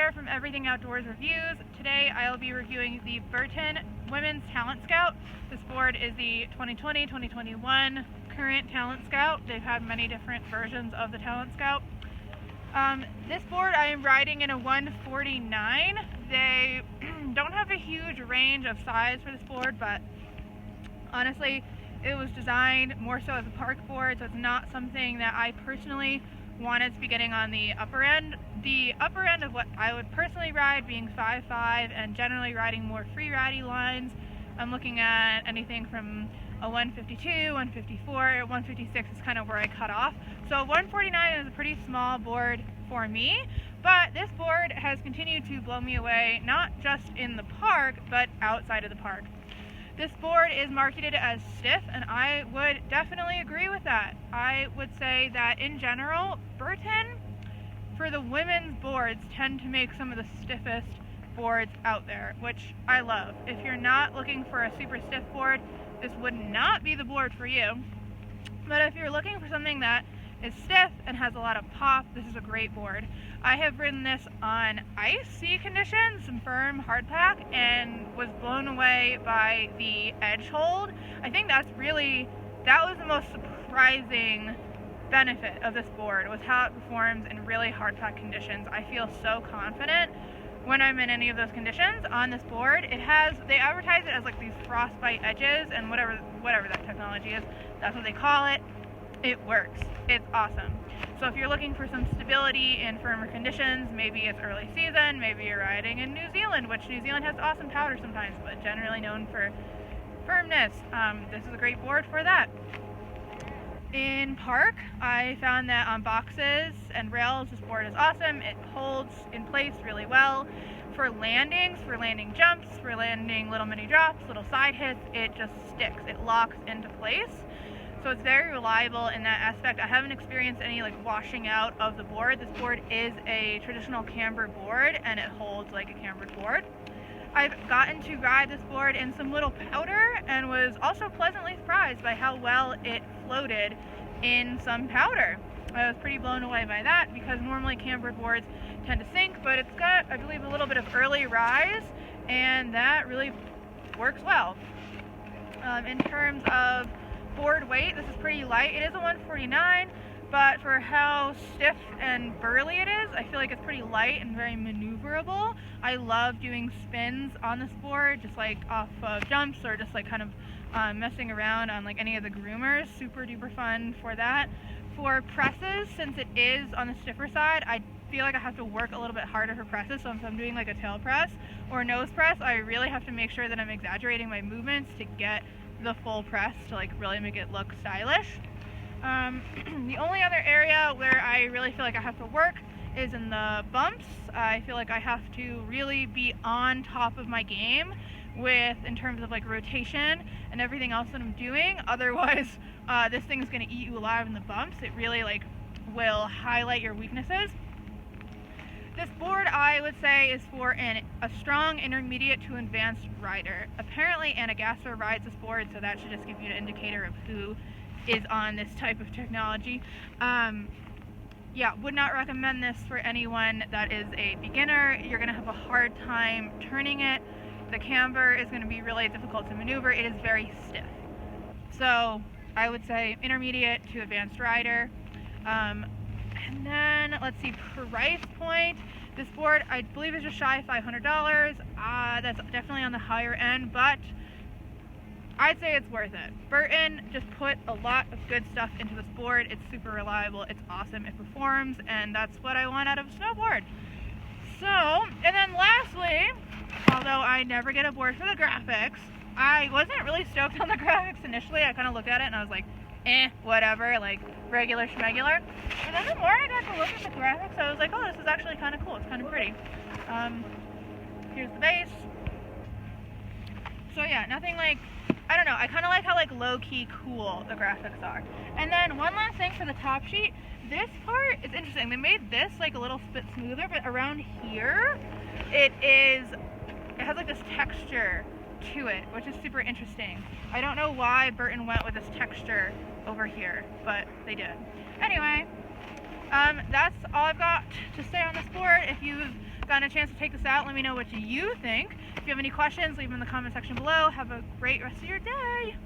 here from Everything Outdoors Reviews. Today I will be reviewing the Burton Women's Talent Scout. This board is the 2020-2021 current Talent Scout. They've had many different versions of the Talent Scout. This board I am riding in a 149. They don't have a huge range of size for this board, but honestly it was designed more so as a park board, so it's not something that I personally wanted to be getting on the upper end. The upper end of what I would personally ride being 5'5" and generally riding more free-ridey lines. I'm looking at anything from a 152, 154, 156 is kind of where I cut off. So 149 is a pretty small board for me, but this board has continued to blow me away, not just in the park, but outside of the park. This board is marketed as stiff, and I would definitely agree with that. I would say that in general, Burton, for the women's boards, tend to make some of the stiffest boards out there, which I love. If you're not looking for a super stiff board, this would not be the board for you. But if you're looking for something that is stiff and has a lot of pop, this is a great board. I have ridden this on icy conditions, some firm hard pack, and was blown away by the edge hold. I think that was the most surprising benefit of this board, was how it performs in really hard pack conditions. I feel so confident when I'm in any of those conditions on this board. They advertise it as like these frostbite edges, and whatever that technology is, that's what they call it. It works. It's awesome. So if you're looking for some stability in firmer conditions, maybe it's early season, maybe you're riding in New Zealand, which New Zealand has awesome powder sometimes, but generally known for firmness, this is a great board for that. In park, I found that on boxes and rails, this board is awesome. It holds in place really well. For landings, for landing jumps, for landing little mini drops, little side hits, it just sticks. It locks into place. So it's very reliable in that aspect. I haven't experienced any washing out of the board. This board is a traditional camber board, and it holds like a cambered board. I've gotten to ride this board in some little powder and was also pleasantly surprised by how well it floated in some powder. I was pretty blown away by that, because normally cambered boards tend to sink, but it's got, I believe, a little bit of early rise, and that really works well. In terms of board weight, this is pretty light. It is a 149, but for how stiff and burly it is, I feel like it's pretty light and very maneuverable. I love doing spins on this board, just like off of jumps, or just like kind of messing around on like any of the groomers. Super duper fun for that. For presses, since it is on the stiffer side, I feel like I have to work a little bit harder for presses. So if I'm doing like a tail press or nose press, I really have to make sure that I'm exaggerating my movements to get the full press to like really make it look stylish. The only other area where I really feel like I have to work is in the bumps. I feel like I have to really be on top of my game in terms of like rotation and everything else that I'm doing. Otherwise, this thing's gonna eat you alive in the bumps. It really will highlight your weaknesses. This board, I would say, is for a strong intermediate to advanced rider. Apparently Anna Gasser rides this board, so that should just give you an indicator of who is on this type of technology. Yeah, would not recommend this for anyone that is a beginner. You're going to have a hard time turning it. The camber is going to be really difficult to maneuver. It is very stiff. So I would say intermediate to advanced rider. And then, let's see, price point. This board, I believe, is just shy of $500. That's definitely on the higher end, but I'd say it's worth it. Burton just put a lot of good stuff into this board. It's super reliable, it's awesome, it performs, and that's what I want out of a snowboard. So, and then lastly, although I never get a board for the graphics, I wasn't really stoked on the graphics initially. I kind of looked at it and I was like, whatever, like regular schmegular. And then the more I got to look at the graphics, I was like, oh, this is actually kind of cool. It's kind of pretty. Here's the base. So yeah, nothing I don't know. I kind of like how low-key cool the graphics are. And then one last thing for the top sheet. This part is interesting. They made this a little bit smoother, but around here, it has this texture to it, which is super interesting. I don't know why Burton went with this texture over here, but they did. Anyway, that's all I've got to say on this board. If you've got a chance to take this out, let me know what you think. If you have any questions, leave them in the comment section below. Have a great rest of your day.